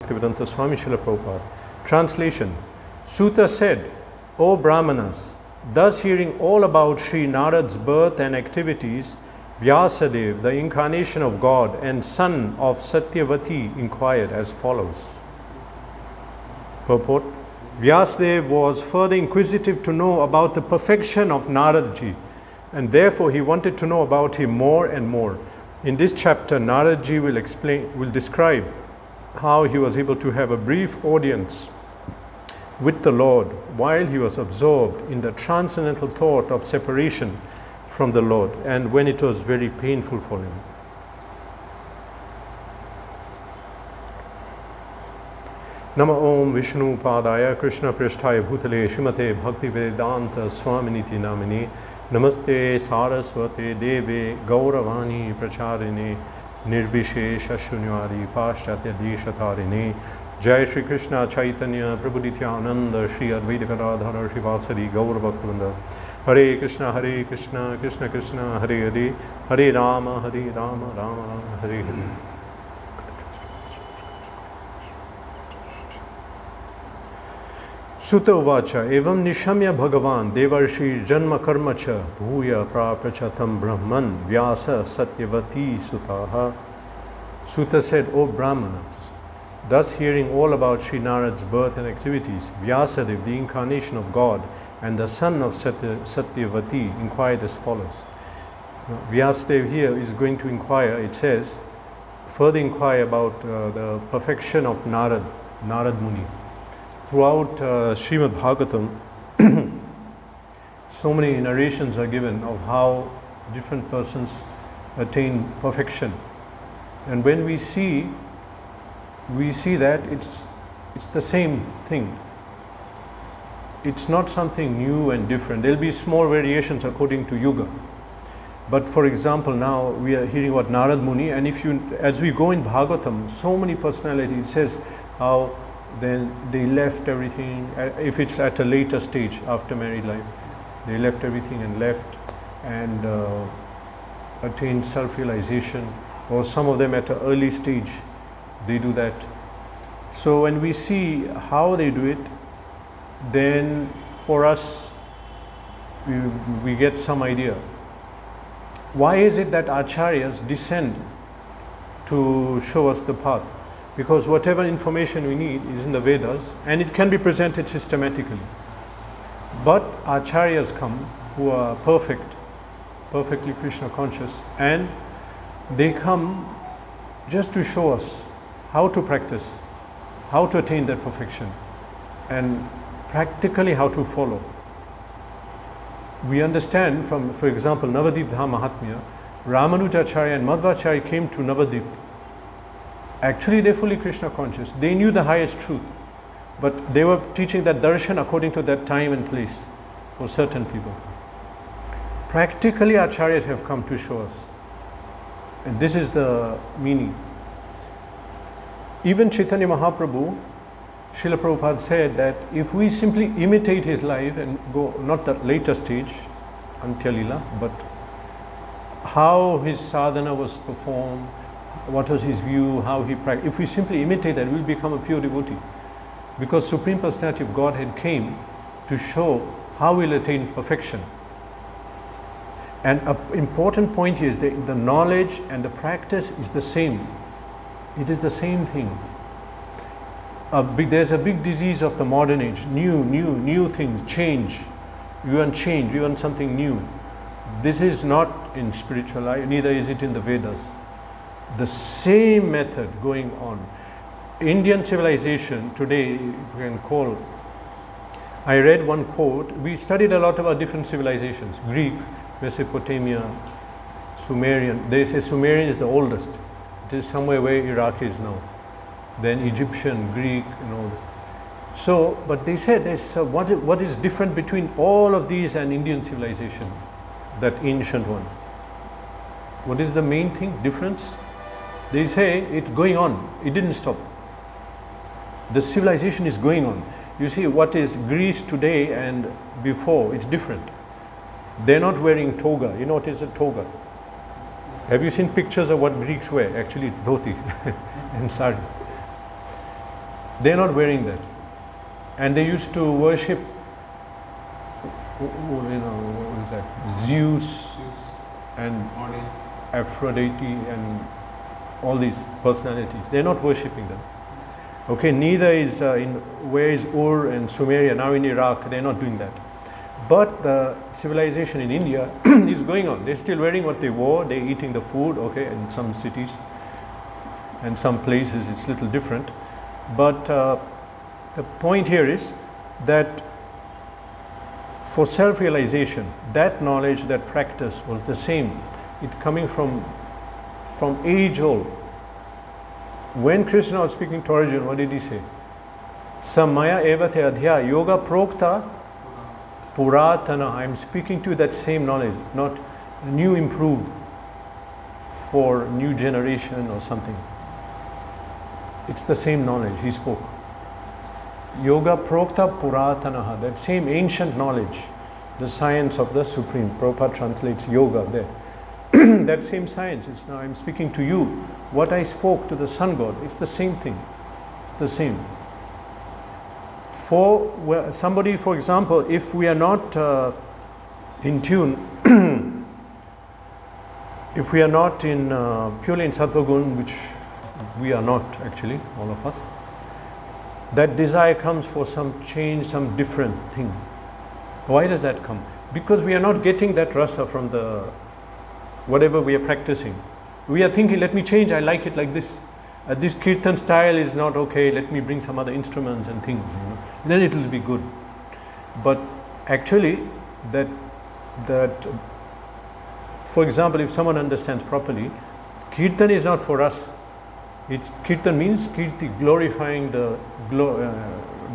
Bhaktivedanta Swami Srila Prabhupada. Translation. Sūta said, O Brahmanas, thus hearing all about Śrī Nārada's birth and activities, Vyāsadeva, the incarnation of God and son of Satyavati, inquired as follows. Purport. Vyāsadeva was further inquisitive to know about the perfection of Naradaji, and therefore he wanted to know about him more and more. In this chapter, Naradaji will describe how he was able to have a brief audience with the Lord while he was absorbed in the transcendental thought of separation from the Lord, and when it was very painful for him. Nama Om Vishnu Padaya Krishna Pristhaya Bhutale Srimate Bhaktivedanta Swaminiti Namini Namaste Saraswate Deve Gauravani Pracharini Nirvishesha Shunyari Paschatya Deshatarine Jai Shri Krishna Chaitanya Prabhu Nityananda Shri Advaita Gadadhara Shri Vyāsadeva Gaur Bhaktivinoda Hare Krishna Krishna Krishna Hare Hare Hare Rama Rama Rama Hare Hare. Sūta uvāca evaṁ niśamya bhagavān devarṣer janma karmacha bhūyaḥ papraccha tam brahman vyāsaḥ satyavatī-sutaḥ. Sūta said, O brahmanas, thus hearing all about Śrī Nārada's birth and activities, Vyāsadeva, the incarnation of God and the son of Satyavati, inquired as follows. Vyāsadeva here is going to inquire, it says, further inquire about the perfection of Narad Muni. Throughout Srimad Bhagavatam, so many narrations are given of how different persons attain perfection. And when we see that it's the same thing. It's not something new and different. There will be small variations according to yuga. But for example, now we are hearing about Narad Muni, and as we go in Bhagavatam, so many personalities, it says how then they left everything. If it's at a later stage after married life, they left everything and left and attained self-realization, or some of them at an early stage they do that. So when we see how they do it, then for us we get some idea. Why is it that acharyas descend to show us the path? Because whatever information we need is in the Vedas, and it can be presented systematically. But acharyas come who are perfectly Krishna conscious, and they come just to show us how to practice, how to attain that perfection, and practically how to follow. We understand from, for example, Navadip Dham Mahatmya, Ramanujacharya and Madhvacharya came to Navadip. Actually, they're fully Krishna conscious. They knew the highest truth, but they were teaching that darshan according to that time and place for certain people. Practically, acharyas have come to show us, and this is the meaning. Even Chaitanya Mahaprabhu, Srila Prabhupada said that if we simply imitate his life and go, not the later stage, Antya Lila, but how his sadhana was performed, what was his view, how he practiced. If we simply imitate that, we'll become a pure devotee. Because Supreme Personality of Godhead came to show how we'll attain perfection. And an important point here is that the knowledge and the practice is the same. It is the same thing. There's a big disease of the modern age. New things, change. We want change, we want something new. This is not in spiritual life, neither is it in the Vedas. The same method going on. Indian civilization today, if we can call, I read one quote, we studied a lot about different civilizations, Greek, Mesopotamia, Sumerian. They say Sumerian is the oldest. It is somewhere where Iraq is now. Then Egyptian, Greek, and all this. So, but they said, what is different between all of these and Indian civilization, that ancient one? What is the main thing, difference? They say it's going on, it didn't stop. The civilization is going on. You see, what is Greece today and before, it's different. They're not wearing toga. You know what is a toga? Have you seen pictures of what Greeks wear? Actually, it's dhoti and sari. They're not wearing that. And they used to worship, what is that? Zeus and Aphrodite and all these personalities. They're not worshipping them. Okay, neither is where is Ur and Sumeria, now in Iraq, they're not doing that. But the civilization in India is going on. They're still wearing what they wore, they're eating the food, okay, in some cities and some places it's a little different. But the point here is that for self-realization, that knowledge, that practice was the same. It coming from age old. When Krishna was speaking to Arjuna, what did he say? Samaya evate adhya yoga prokta puratana. I am speaking to that same knowledge, not new improved for new generation or something. It's the same knowledge he spoke. Yoga prokta puratanaha, that same ancient knowledge, the science of the Supreme. Prabhupada translates yoga there. That same science, it's now I'm speaking to you. What I spoke to the sun god, it's the same thing. It's the same. For somebody, for example, if we are not in tune, if we are not in purely in sattva-gun, which we are not actually, all of us, that desire comes for some change, some different thing. Why does that come? Because we are not getting that rasa from the whatever we are practicing. We are thinking, let me change, I like it like this. This kirtan style is not okay, let me bring some other instruments and things, then it will be good. But actually, that for example, if someone understands properly, kirtan is not for us. It's kirtan means kirti, glorifying the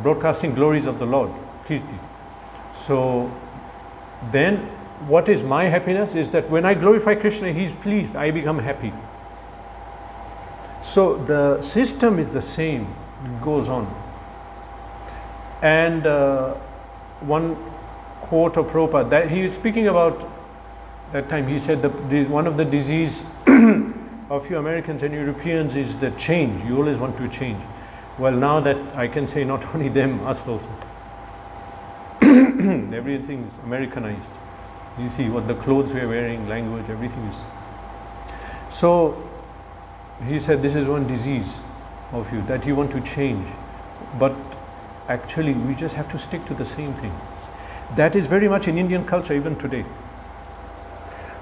broadcasting glories of the Lord, kirti. So then what is my happiness is that when I glorify Krishna, he is pleased, I become happy. So the system is the same, it goes on. And one quote of Prabhupada, that he is speaking about that time, he said one of the disease of you Americans and Europeans is the change. You always want to change. Well, now that I can say not only them, us also. Everything is Americanized. You see what the clothes we are wearing, language, everything is. So he said this is one disease of you, that you want to change. But actually we just have to stick to the same thing. That is very much in Indian culture even today.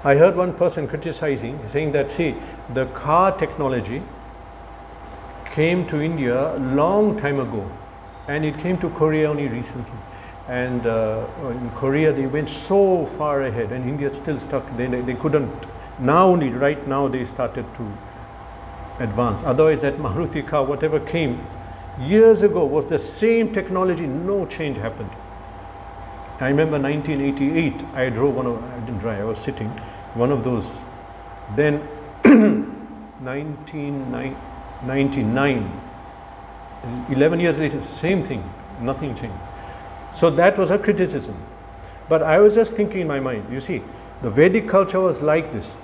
I heard one person criticizing, saying that, see, the car technology came to India a long time ago and it came to Korea only recently. And in Korea they went so far ahead and India is still stuck. They couldn't, now only, right now they started to advance. Otherwise that Maruti car, whatever came years ago was the same technology, no change happened. I remember 1988, I drove I didn't drive, I was sitting, one of those. Then 1999, 11 years later, same thing, nothing changed. So that was a criticism. But I was just thinking in my mind, you see, the Vedic culture was like this.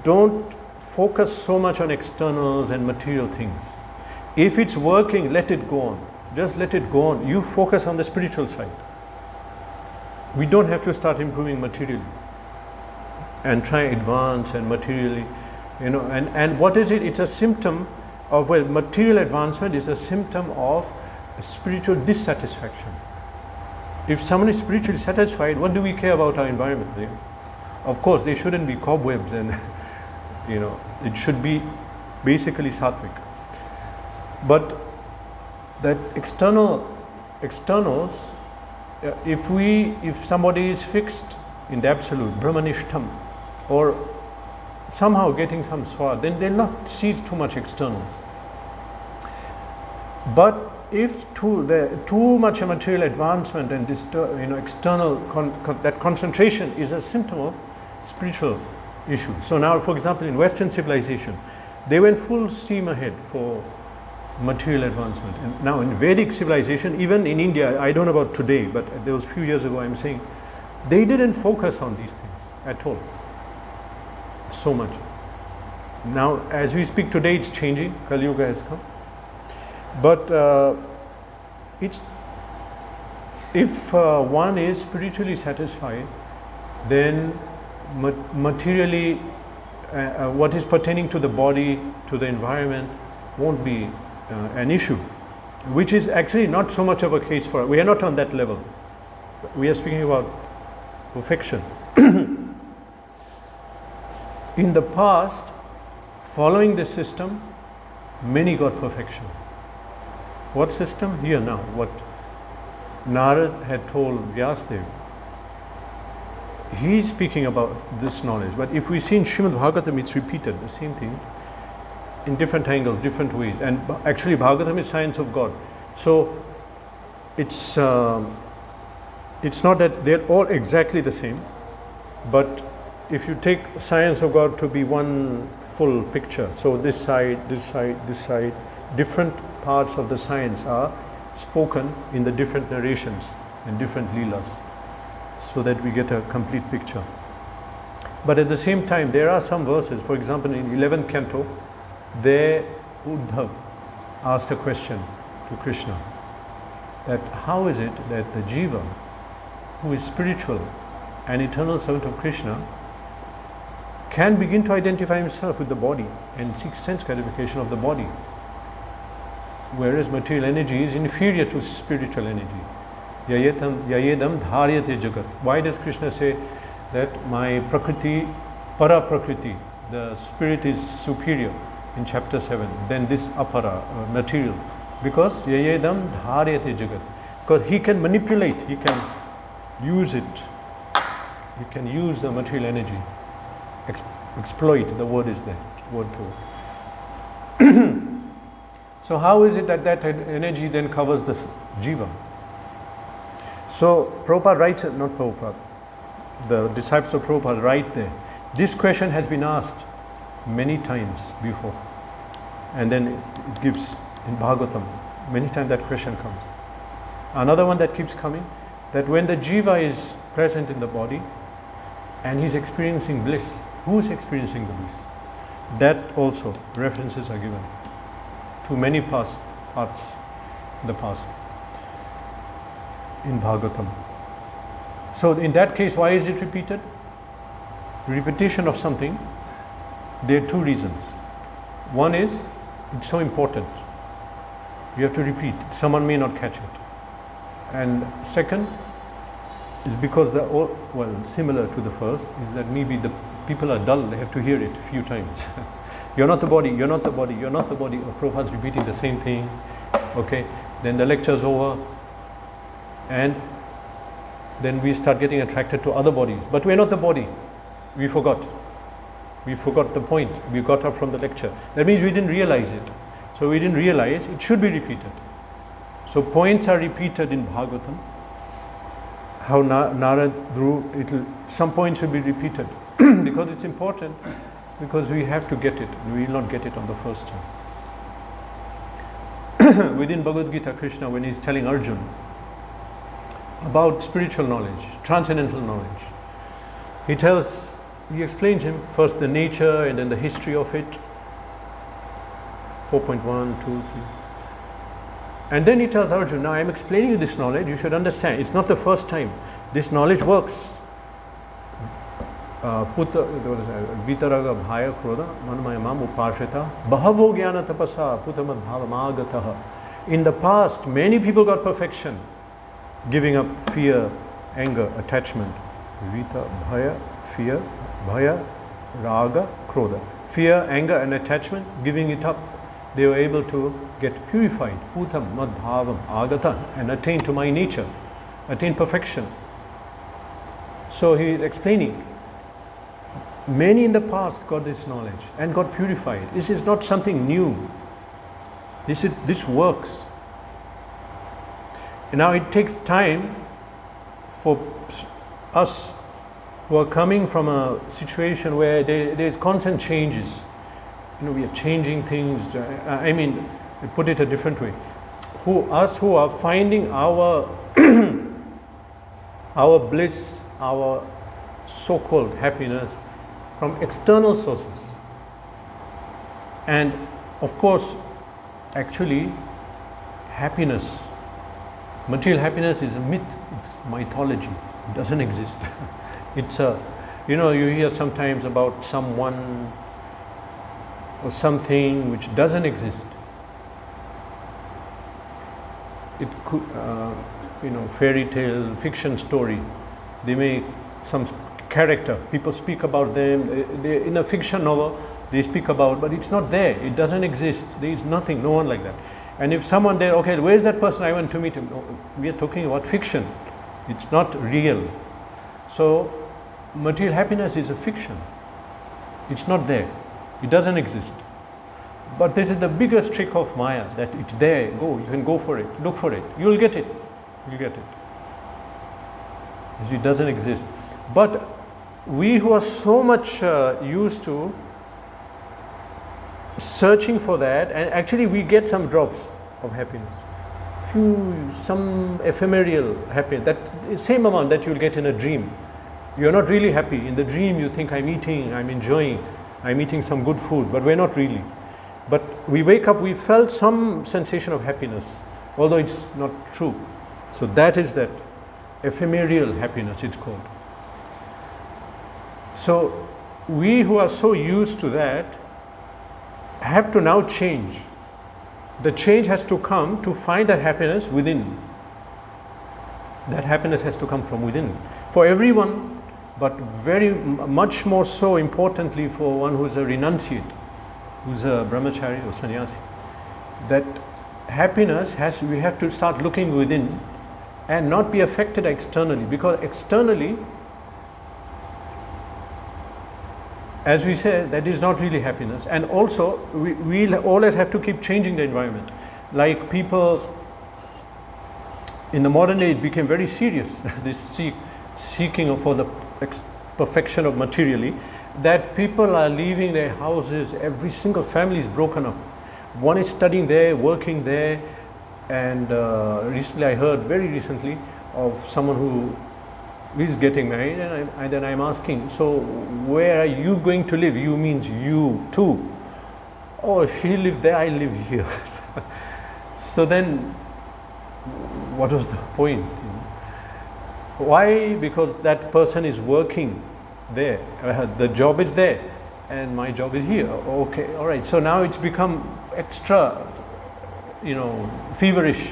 Don't focus so much on externals and material things. If it's working, let it go on. Just let it go on. You focus on the spiritual side. We don't have to start improving materially and try advance and materially, and what is it? It's a symptom of, well, material advancement is a symptom of spiritual dissatisfaction. If someone is spiritually satisfied, what do we care about our environment? Of course, there shouldn't be cobwebs and, it should be basically sattvic. But that externals, if somebody is fixed in the absolute, brahmanishtam, or somehow getting some swad, then they'll not see too much externals. But if too much material advancement and external that concentration is a symptom of spiritual issue. So now, for example, in Western civilization, they went full steam ahead for material advancement. And now in Vedic civilization, even in India, I don't know about today, but there was a few years ago, I'm saying, they didn't focus on these things at all. So much. Now, as we speak today, it's changing. Kali Yuga has come. But if one is spiritually satisfied, then materially what is pertaining to the body, to the environment, won't be an issue, which is actually not so much of a case for us. We are not on that level. We are speaking about perfection. In the past, following this system, many got perfection. What system? Here now, what Narada had told Vyāsadeva. He is speaking about this knowledge, but if we see in Srimad Bhagavatam, it's repeated, the same thing, in different angles, different ways. And actually Bhagavatam is science of God. So it's not that they're all exactly the same, but if you take science of God to be one full picture, so this side, this side, this side, different parts of the science are spoken in the different narrations and different leelas, so that we get a complete picture. But at the same time, there are some verses, for example, in 11th canto, there Uddhav asked a question to Krishna, that how is it that the jiva, who is spiritual and eternal servant of Krishna, can begin to identify himself with the body and seek sense gratification of the body, whereas material energy is inferior to spiritual energy. Yayedam dharyate jagat. Why does Krishna say that my prakriti, para prakriti, the spirit is superior in chapter 7 than this apara, material? Because yayedam dharyate jagat. Because he can manipulate, he can use it, he can use the material energy, exploit, the word is there, word to it. So how is it that that energy then covers the jiva? So Prabhupada writes, not Prabhupada, the disciples of Prabhupada write there, this question has been asked many times before, and then it gives in Bhagavatam, many times that question comes. Another one that keeps coming, that when the jiva is present in the body and he's experiencing bliss, who is experiencing the bliss? That also references are given to many parts in the past in Bhagavatam. So in that case, why is it repeated? Repetition of something, there are two reasons. One is, it's so important, you have to repeat, someone may not catch it. And second is because similar to the first, is that maybe the people are dull, they have to hear it a few times. You're not the body, you're not the body, you're not the body. Or Prabhupada's repeating the same thing. Okay, then the lecture's over, and then we start getting attracted to other bodies. But we're not the body. We forgot. We forgot the point. We got up from the lecture. That means we didn't realize it. So we didn't realize it should be repeated. So points are repeated in Bhagavatam. How Narada drew, some points will be repeated because it's important, because we have to get it. We will not get it on the first time. Within Bhagavad Gita, Krishna, when he's telling Arjuna about spiritual knowledge, transcendental knowledge, he explains him first the nature and then the history of it, 4.1, 2, 3. And then he tells Arjuna, now I am explaining you this knowledge, you should understand, it's not the first time. This knowledge works. Vitaraga bhaya kroda manmaya mam upashita bahavo jnana tapasa putamad bhavamagataha. In the past, many people got perfection, giving up fear, anger, attachment. Vita, bhaya, fear, bhaya, raga, kroda. Fear, anger and attachment, giving it up. They were able to get purified, putam mad bhavam agata, and attain to my nature, attain perfection. So he is explaining, many in the past got this knowledge and got purified. This is not something new. This works. And now it takes time for us who are coming from a situation where there is constant changes. We are changing things. I mean, put it a different way. Us who are finding our our bliss, our so-called happiness from external sources. And of course, actually, happiness, material happiness is a myth, it's mythology, it doesn't exist. It's a, you hear sometimes about someone or something which doesn't exist. It could, fairy tale, fiction story, they make some character, people speak about them, they, in a fiction novel, they speak about, but it's not there, it doesn't exist, there is nothing, no one like that. And if someone there, okay, where is that person, I want to meet him. No, we are talking about fiction, it's not real. So, material happiness is a fiction, it's not there, it doesn't exist. But this is the biggest trick of Maya, that it's there, go, you can go for it, look for it, you'll get it, you'll get it. It doesn't exist. But we who are so much used to searching for that, and actually we get some drops of happiness, some ephemeral happiness, that's the same amount that you'll get in a dream. You're not really happy. In the dream you think, I'm eating, I'm enjoying, I'm eating some good food, but we're not really. But we wake up, we felt some sensation of happiness, although it's not true. So that is that ephemeral happiness, it's called. So we who are so used to that have to now change. The change has to come to find that happiness within. That happiness has to come from within. For everyone, but very much more so importantly for one who is a renunciate, who's a brahmachari or sannyasi. That happiness we have to start looking within and not be affected externally, because externally, as we say, that is not really happiness. And also, we'll always have to keep changing the environment. Like people, in the modern day, it became very serious, this seeking for the perfection of materially, that people are leaving their houses, every single family is broken up. One is studying there, working there, and recently I heard, very recently, of someone who is getting married, and then I'm asking, so where are you going to live? You means you too. Oh, he lived there, I live here. So then, what was the point? Why? Because that person is working there. The job is there, and my job is here. Okay, all right. So now it's become extra, feverish,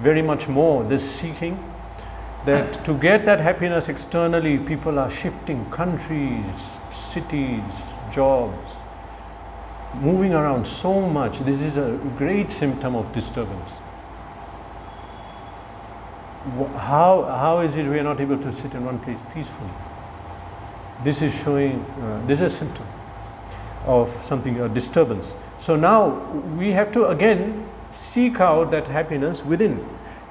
very much more, this seeking. That to get that happiness externally, people are shifting countries, cities, jobs, moving around so much. This is a great symptom of disturbance. How is it we are not able to sit in one place peacefully? This is showing, this is a symptom of something, a disturbance. So now we have to again seek out that happiness within.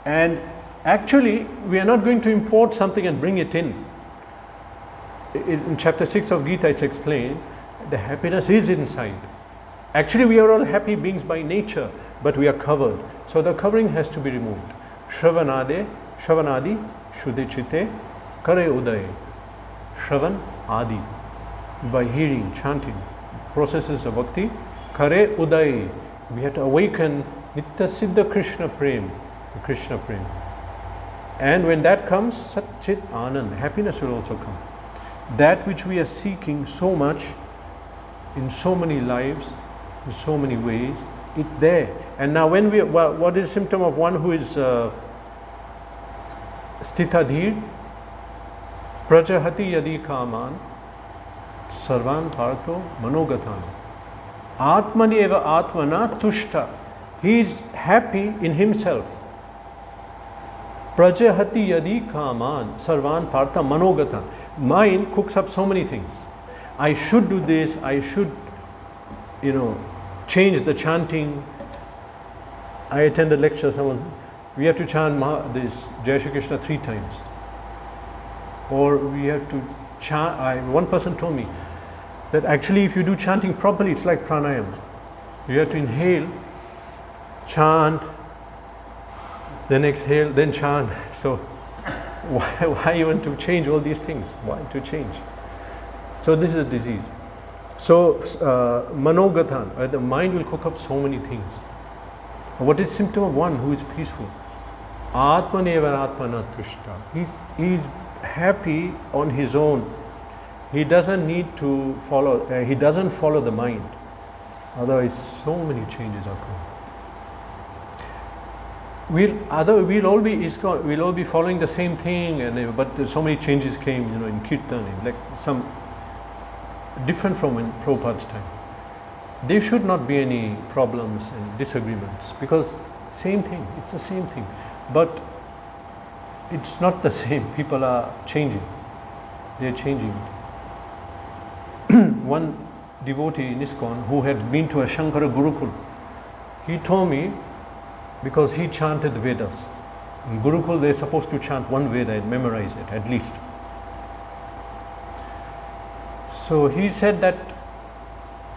And actually, we are not going to import something and bring it in. In chapter 6 of Gita, it's explained, the happiness is inside. Actually, we are all happy beings by nature, but we are covered. So the covering has to be removed. Shravanadi, Shuddhe Chitte, Kare Udaye. Shravan Adi. By hearing, chanting, processes of bhakti, Kare Udaye. We have to awaken Nitya Siddha Krishna Prem. Krishna Prem. And when that comes, Sat Chit Anand, happiness will also come. That which we are seeking so much, in so many lives, in so many ways, it's there. And now when what is a symptom of one who is Sthitadhir? Prajahati yadi kaman, sarvan partho manogatan. Atmani eva atmana tushta. He is happy in himself. Prajahati yadi kaman, sarvan partha manogatan. Mind cooks up so many things. I should do this, I should, change the chanting. I attended a lecture, we have to chant this Jai Shri Krishna 3 times. Or we have to chant, one person told me that actually if you do chanting properly, it's like pranayama. You have to inhale, chant, then exhale, then chant. So why you want to change all these things? Why to change? So this is a disease. So manogatan, the mind will cook up so many things. What is symptom of one who is peaceful? Atmaneva atmana trishta. He's happy on his own. He doesn't need to follow, he doesn't follow the mind. Otherwise, so many changes occur. We'll all be following the same thing, but so many changes came, in kirtan, like some different from in Prabhupada's time. There should not be any problems and disagreements, because same thing, it's the same thing, but it's not the same. People are changing. They're changing. One devotee in ISKCON who had been to a Shankara Gurukul, he told me, because he chanted the Vedas. In Gurukul, they're supposed to chant one Veda and memorize it at least. So he said that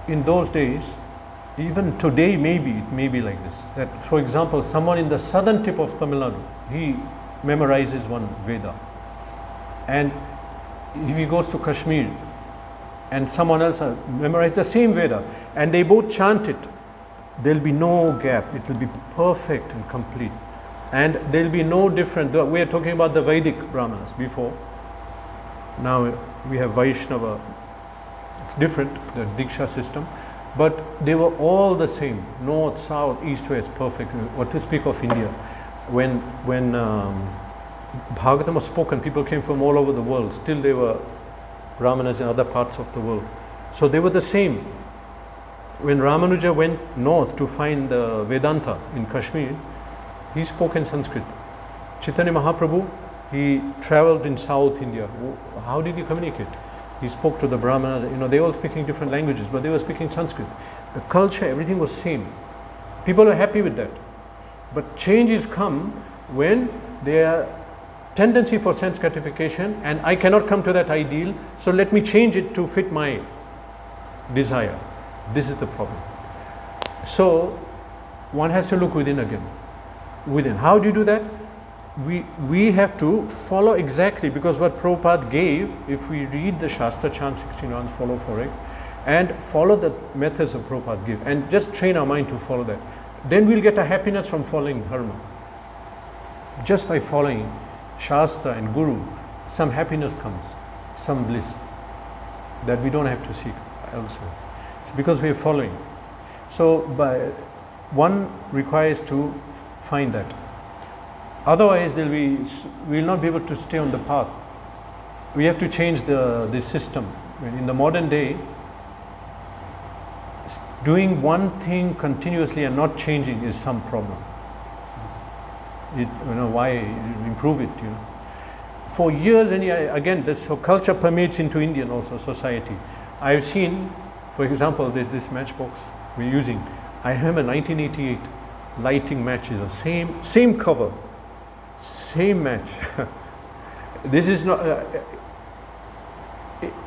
in those days, even today maybe, it may be like this, that for example, someone in the southern tip of Tamil Nadu, he memorizes one Veda. And if he goes to Kashmir and someone else memorizes the same Veda and they both chant it, there will be no gap. It will be perfect and complete. And there will be no different. We are talking about the Vedic brahmanas before. Now we have Vaishnava. It's different, the Diksha system. But they were all the same. North, south, east, west, perfect. What to speak of India. When Bhagavatam was spoken, people came from all over the world. Still they were brahmanas in other parts of the world. So they were the same. When Ramanuja went north to find Vedanta in Kashmir, he spoke in Sanskrit. Chaitanya Mahaprabhu, he traveled in South India. How did he communicate? He spoke to the brahmanas. They were all speaking different languages, but they were speaking Sanskrit. The culture, everything was same. People are happy with that. But changes come when their tendency for sense gratification, and I cannot come to that ideal, so let me change it to fit my desire. This is the problem. So one has to look within again. Within. How do you do that? We have to follow exactly, because what Prabhupada gave, if we read the Shastra, chant 16 rounds, follow for it, and follow the methods of Prabhupada give, and just train our mind to follow that, then we'll get a happiness from following Dharma. Just by following Shastra and Guru, some happiness comes, some bliss that we don't have to seek elsewhere. Because we are following. So one requires to find that. Otherwise we will not be able to stay on the path. We have to change the system. In the modern day, doing one thing continuously and not changing is some problem. Why improve it? For years, and again, this culture permeates into Indian also society. I've seen, for example, there's this matchbox we're using. I remember 1988 lighting matches, same cover, same match. This is not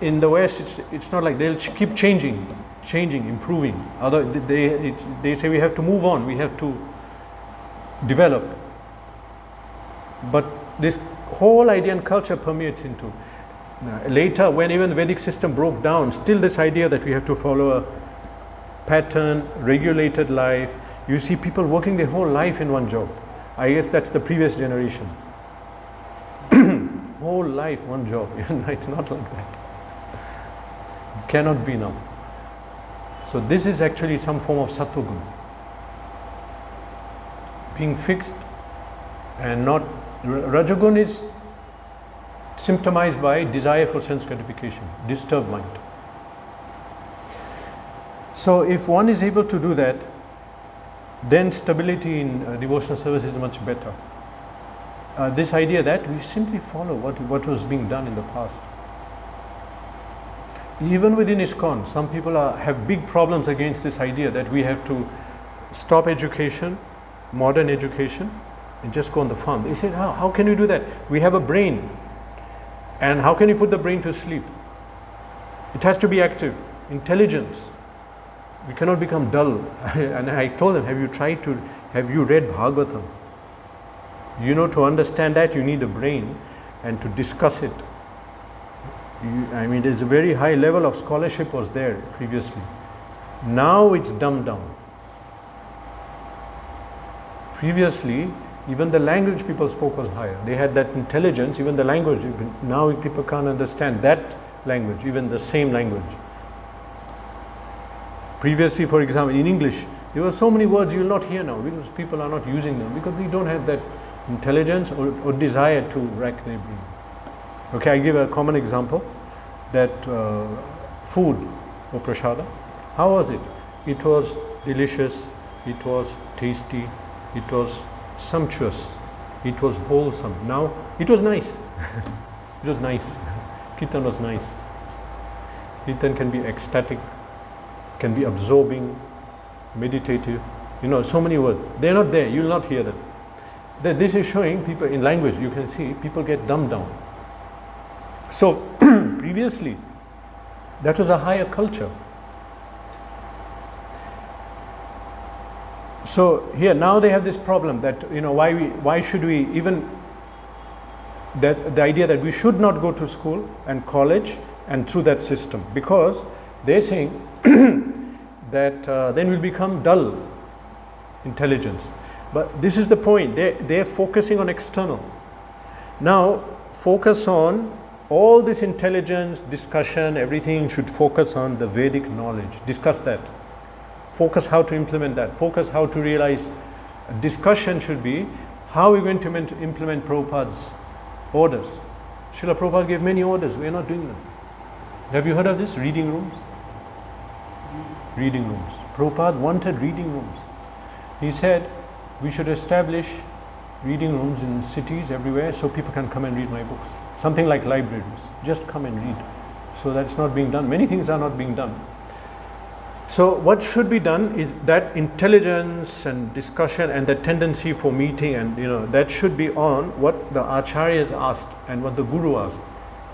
in the West. It's not like they'll keep changing, improving. They say we have to move on, we have to develop. But this whole idea and culture permeates into. Later, when even the Vedic system broke down, still this idea that we have to follow a pattern, regulated life. You see people working their whole life in one job. I guess that's the previous generation. Whole life, one job. It's not like that. It cannot be now. So this is actually some form of sattva-gun. Being fixed and not. Rajagun is symptomized by desire for sense gratification, disturbed mind. So if one is able to do that, then stability in devotional service is much better. This idea that we simply follow what was being done in the past. Even within ISKCON, some people have big problems against this idea that we have to stop education, modern education, and just go on the farm. They say, how can you do that? We have a brain. And how can you put the brain to sleep? It has to be active, intelligence. We cannot become dull. And I told them, have you read Bhagavatam? To understand that you need a brain, and to discuss it. There's a very high level of scholarship was there previously. Now it's dumbed down. Previously, even the language people spoke was higher. They had that intelligence, even the language. Now people can't understand that language, even the same language. Previously, for example, in English, there were so many words you will not hear now because people are not using them because they don't have that intelligence or desire to rack their brain. Okay, I give a common example that food or prasada. How was it? It was delicious, it was tasty, it was sumptuous, it was wholesome. Now, it was nice. It was nice. Kirtan was nice. Kirtan can be ecstatic, can be absorbing, meditative. You know, so many words. They're not there. You will not hear them. This is showing people in language. You can see people get dumbed down. So, previously, that was a higher culture. So here now they have this problem that, you know, why should we even, that the idea that we should not go to school and college and through that system, because they're saying that then we'll become dull intelligence. But this is the point, they're focusing on external. Now focus on all this intelligence, discussion, everything should focus on the Vedic knowledge. Discuss that. Focus how to implement that. Focus how to realize. Discussion should be how we're going to implement Prabhupada's orders. Srila Prabhupada gave many orders. We're not doing them. Have you heard of this? Reading rooms? Reading rooms. Prabhupada wanted reading rooms. He said we should establish reading rooms in cities everywhere so people can come and read my books. Something like libraries. Just come and read. So that's not being done. Many things are not being done. So what should be done is that intelligence and discussion and the tendency for meeting, and you know, that should be on what the acharyas asked and what the guru asked.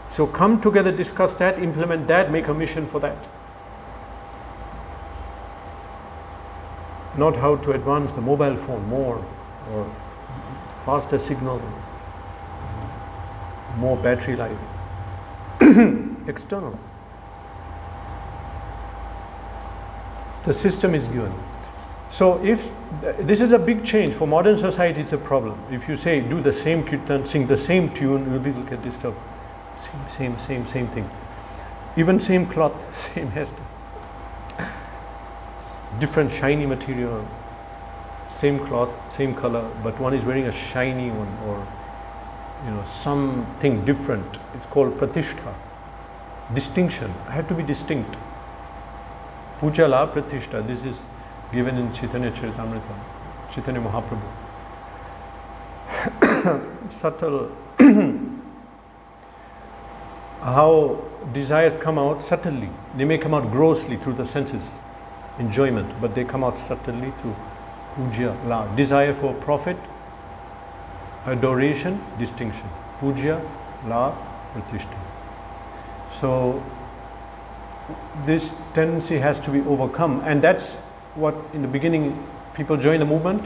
So come together, discuss that, implement that, make a mission for that. Not how to advance the mobile phone more, or faster signal, more battery life. Externals. The system is given. So if this is a big change for modern society, it's a problem. If you say do the same kirtan, sing the same tune, you'll be get disturbed. Same thing. Even same cloth, same hairstyle. Different shiny material, same cloth, same color, but one is wearing a shiny one, or you know, something different. It's called pratishtha. Distinction. I have to be distinct. Puja la pratishtha. This is given in Chaitanya Charitamrita, Chaitanya Mahaprabhu. Subtle. How desires come out subtly. They may come out grossly through the senses, enjoyment, but they come out subtly through puja la. Desire for profit, adoration, distinction. Puja la pratishtha. So this tendency has to be overcome, and that's what in the beginning people join the movement,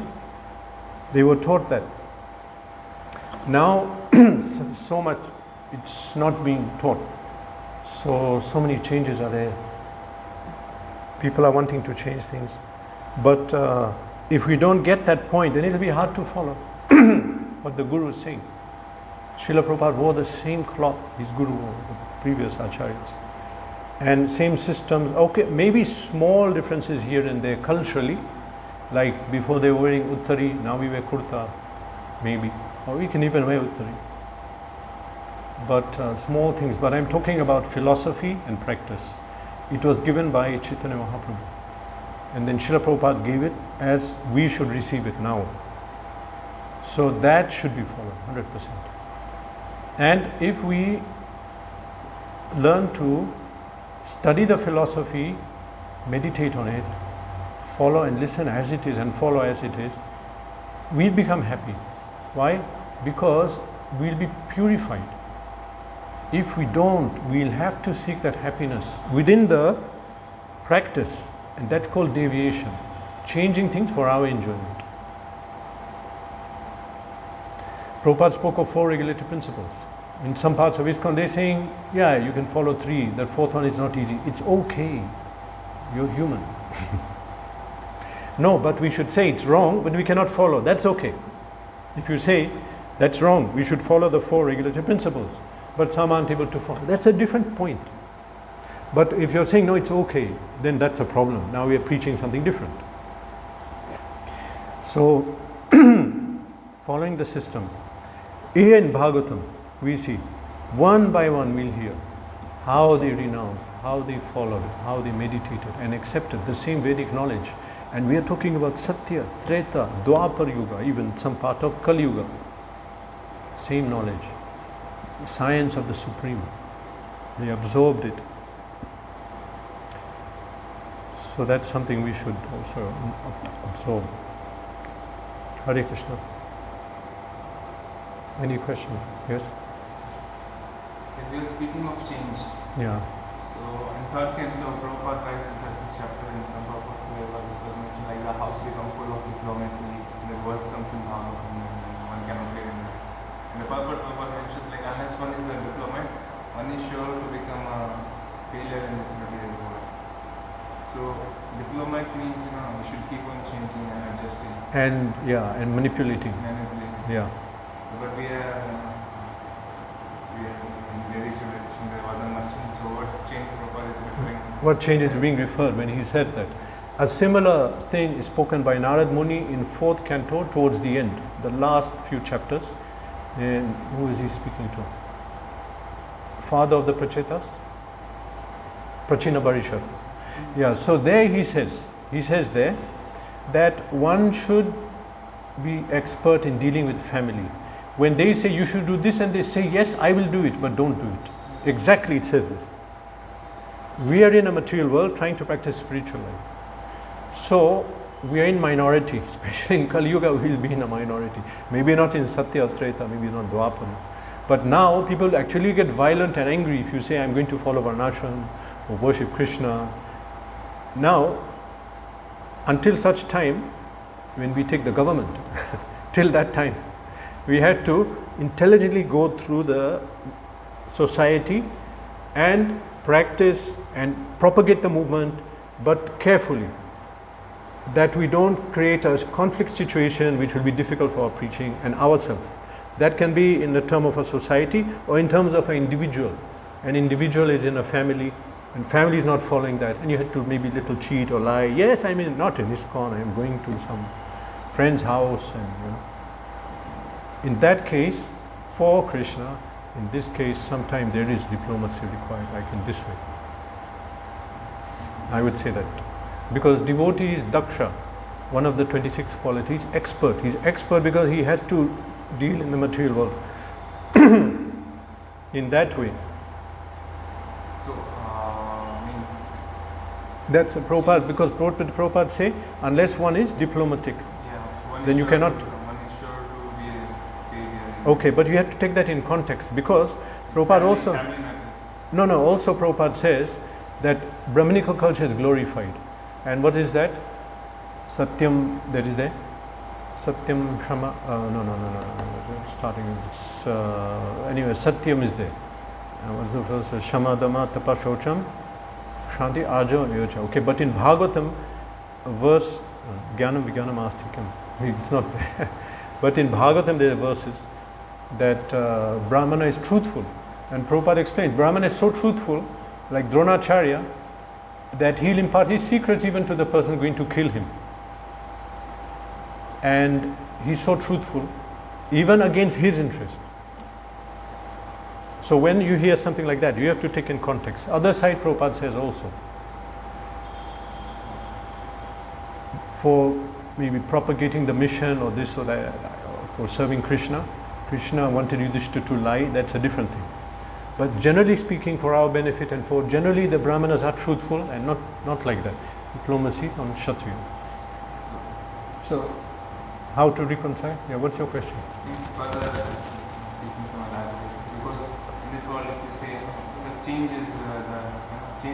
they were taught that. Now so much it's not being taught, so many changes are there. People are wanting to change things, but if we don't get that point, then it will be hard to follow what the guru is saying. Srila Prabhupada wore the same cloth his guru wore, the previous acharyas. And same systems, okay, maybe small differences here and there culturally, like before they were wearing uttari, now we wear kurta, maybe, or we can even wear uttari. But small things, but I'm talking about philosophy and practice. It was given by Chaitanya Mahaprabhu, and then Srila Prabhupada gave it as we should receive it now. So that should be followed, 100%. And if we learn to study the philosophy, meditate on it, follow and listen as it is and follow as it is, we'll become happy. Why? Because we'll be purified. If we don't, we'll have to seek that happiness within the practice, and that's called deviation, changing things for our enjoyment. Prabhupada spoke of 4 regulative principles. In some parts of ISKCON, they're saying, yeah, you can follow 3, that 4th one is not easy. It's okay, you're human. No, but we should say it's wrong, but we cannot follow. That's okay. If you say that's wrong, we should follow the 4 regulatory principles, but some aren't able to follow. That's a different point. But if you're saying no, it's okay, then that's a problem. Now we are preaching something different. So, following the system, here in Bhagavatam, we see one by one we'll hear how they renounced, how they followed, how they meditated and accepted the same Vedic knowledge. And we are talking about Satya, Treta, Dwapar Yuga, even some part of Kali Yuga. Same knowledge, science of the Supreme. They absorbed it. So that's something we should also absorb. Hare Krishna. Any questions? Yes? So we are speaking of change. Yeah. So in 3rd canto, Prabhupada writes in 30th chapter in some Prabhupada it was mentioned like the house become full of diplomacy, the verse comes in Bhagavatam and one cannot live in it. And the Prabhupada mentions like unless one is a diplomat, one is sure to become a failure in this material world. So diplomat means we should keep on changing and adjusting. And and manipulating. Yeah. So but we are in very civilization there wasn't much change. So what change Prabhupada is referring? What change is being referred when he said that? A similar thing is spoken by Narad Muni in 4th canto towards the end, the last few chapters. And who is he speaking to? Father of the Prachetas? Prachina Barishar. Yeah, so there he says there that one should be expert in dealing with family. When they say you should do this and they say yes, I will do it, but don't do it. Exactly it says this. We are in a material world trying to practice spiritual life. So we are in minority, especially in Kali Yuga we will be in a minority. Maybe not in Satya or Treta, maybe not Dwapar. But now people actually get violent and angry if you say I'm going to follow Varnashram or worship Krishna. Now, until such time, when we take the government, till that time, we had to intelligently go through the society and practice and propagate the movement, but carefully, that we don't create a conflict situation which will be difficult for our preaching and ourselves. That can be in the term of a society or in terms of an individual. An individual is in a family, and family is not following that, and you had to maybe little cheat or lie. Yes, I mean not in ISKCON, I am going to some friend's house, and in that case, for Krishna, in this case, sometimes there is diplomacy required, like in this way. I would say that. Because devotee is daksha, one of the 26 qualities, expert. He's expert because he has to deal in the material world in that way. So, means that's a Prabhupada, because Prabhupada say, unless one is diplomatic, then you cannot. One is sure to be a failure. Okay, but you have to take that in context, because Prabhupada also. Also Prabhupada says that Brahminical culture is glorified. And what is that? Satyam, that is there? Satyam, Shama, starting with anyway, Satyam is there. What's the first? Shama, Dama, Tapa, Shocham, Shanti, Aja, Yocha. Okay, but in Bhagavatam, verse, Jnanam, Vijnanam, Astikam, it's not there. But in Bhagavatam, there are verses that Brahmana is truthful. And Prabhupada explains, Brahmana is so truthful, like Dronacharya, that he'll impart his secrets even to the person going to kill him. And he's so truthful, even against his interest. So when you hear something like that, you have to take in context. Other side, Prabhupada says also, for maybe propagating the mission or this or that, for serving Krishna wanted Yudhishthira to lie, that's a different thing. But generally speaking, for our benefit and for generally the Brahmanas are truthful and not like that. Diplomacy on Kshatriya. So, how to reconcile? Yeah, what's your question? Please further seeking some elaboration. Because in this world, if you say the change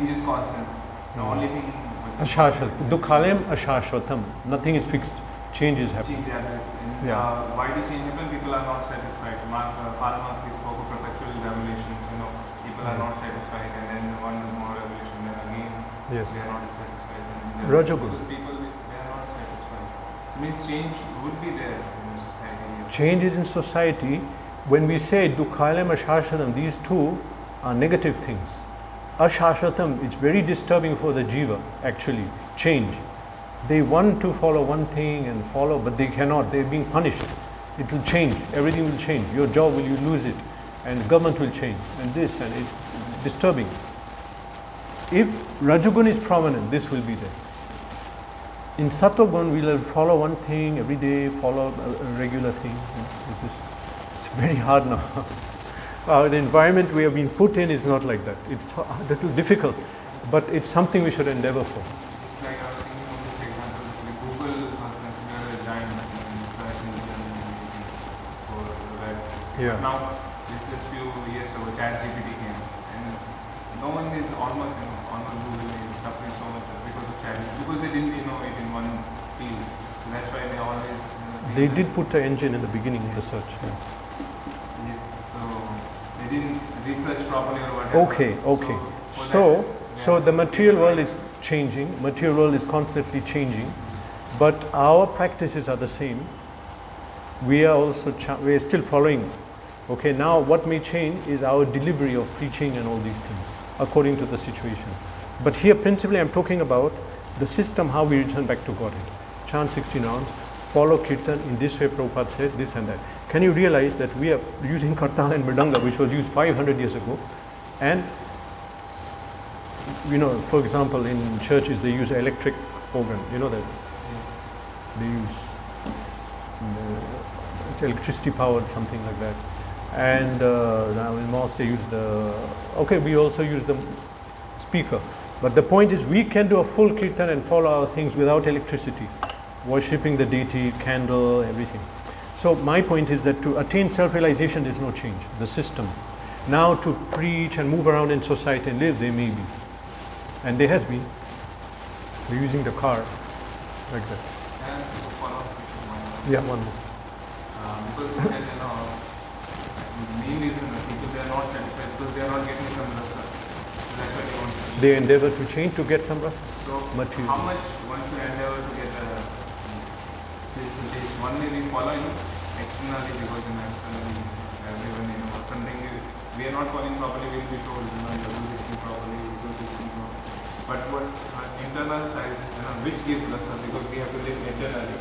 is constant, the only thing. Ashashvat. Dukhalem ashashvatam. Nothing is fixed. Change is happening. Why do change happen? People are not satisfied. Karl Marx spoke of perpetual revolutions. People are not satisfied, and then one more revolution, then again they are not satisfied. Rajagun. Because people they are not satisfied. Means change would be there in the society. Change is in society. When we say dukkhalam ashashvatam, these two are negative things. Ashashvatam, it's very disturbing for the jiva, actually, change. They want to follow one thing and follow, but they cannot, they're being punished. It will change, everything will change. Your job will, you lose it, and government will change, and this, and it's disturbing. If Rajagun is prominent, this will be there. In Sattvagun, we will follow one thing every day, follow a regular thing. It's very hard now. The environment we have been put in is not like that. It's a little difficult, but it's something we should endeavor for. It's like I was thinking of this example, like Google was considered a giant in search engine for the web. Yeah. But now, this is few years ago, ChatGPT came, and no one is almost on the Google is suffering so much because of ChatGPT, because they didn't innovate in one field. So that's why they always. They did put the engine in the beginning of the search. Yeah. Yes, so they didn't research properly or whatever. Okay. So the material world is changing, material world is constantly changing, but our practices are the same. We are also, we are still following. Okay, now what may change is our delivery of preaching and all these things, according to the situation. But here principally I'm talking about the system, how we return back to Godhead. Chant 16 rounds, follow Kirtan, in this way Prabhupada said, this and that. Can you realize that we are using Kartala and Mridanga, which was used 500 years ago, and you know, for example, in churches they use electric organ, you know that? They use, it's electricity powered, something like that. And now in mosque they use we also use the speaker. But the point is, we can do a full kirtan and follow our things without electricity, worshipping the deity, candle, everything. So my point is that to attain self-realization, there's no change, the system. Now to preach and move around in society and live, there may be. And there has been. We're using the car like that. And follow question. Yeah, one more. Because you said, the main reason that people they are not satisfied because they are not getting some rasa. So that's why they want to change. They endeavor to change to get some rasa. So material. how much one should endeavor to get a spiritual taste? One may be following externally because externally everyone something we are not following properly, we will be told, you do this thing properly, you do this thing properly. But what internal side, which gives rasa because we have to live internally.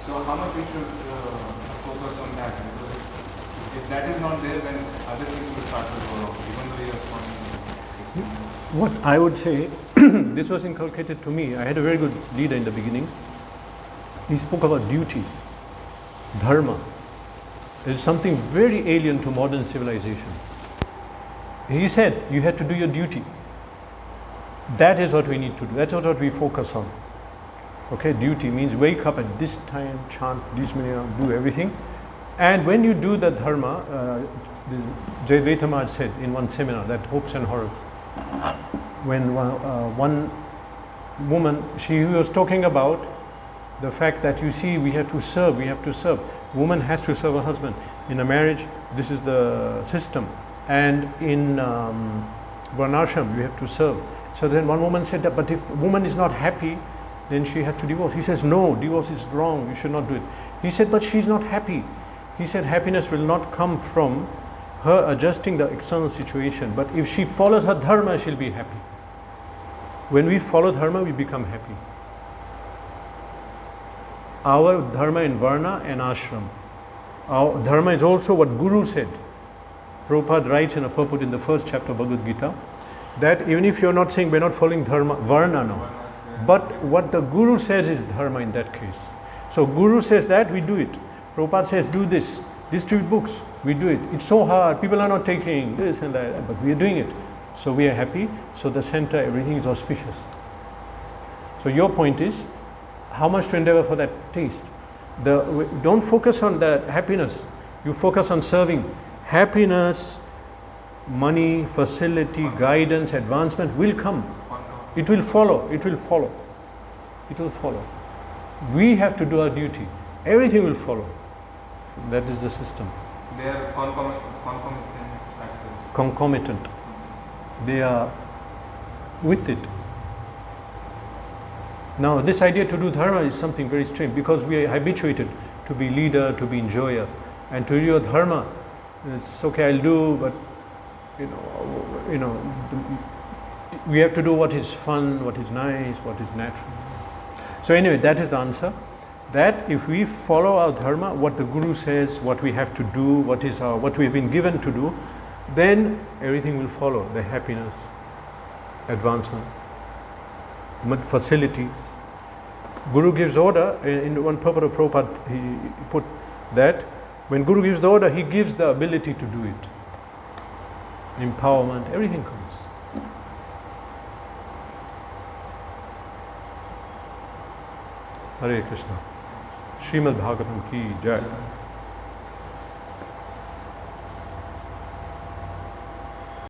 So how much we should focus on that? Because if that is not there, then other things will start to go wrong, even though you are following. What I would say, this was inculcated to me. I had a very good leader in the beginning. He spoke about duty, dharma. It is something very alien to modern civilization. He said, you have to do your duty. That is what we need to do. That's what we focus on. Okay, duty means wake up at this time, chant this many hours, do everything. And when you do the dharma, Jayadvaita Maharaj said in one seminar, that hopes and horrors, when one woman, she was talking about the fact that you see we have to serve. Woman has to serve her husband. In a marriage, this is the system. And in varnashram, you have to serve. So then one woman said that, but if the woman is not happy, then she has to divorce. He says, no, divorce is wrong, you should not do it. He said, but she's not happy. He said, happiness will not come from her adjusting the external situation, but if she follows her dharma, she'll be happy. When we follow dharma, we become happy. Our dharma in varna and ashram. Our dharma is also what Guru said. Prabhupada writes in a purport in the first chapter of Bhagavad Gita, that even if you're not saying we're not following dharma, varna now, but what the Guru says is dharma in that case. So Guru says that, we do it. Prabhupada says do this, distribute books, we do it. It's so hard, people are not taking this and that, but we are doing it. So we are happy, so the center, everything is auspicious. So your point is, how much to endeavor for that taste? Don't focus on the happiness, you focus on serving. Happiness, money, facility, guidance, advancement will come. It will follow. We have to do our duty. Everything will follow. That is the system. They are concomitant factors. Concomitant. They are with it. Now, this idea to do dharma is something very strange because we are habituated to be leader, to be enjoyer, and to do your dharma. It's okay, I'll do, but we have to do what is fun, what is nice, what is natural. So anyway, that is the answer. That if we follow our dharma, what the Guru says, what we have to do, what we have been given to do, then everything will follow. The happiness, advancement, facilities. Guru gives order. In one purport of Prabhupada, he put that when Guru gives the order, he gives the ability to do it. Empowerment, everything comes. Hare Krishna. Śrīmad Bhagavatam ki jai.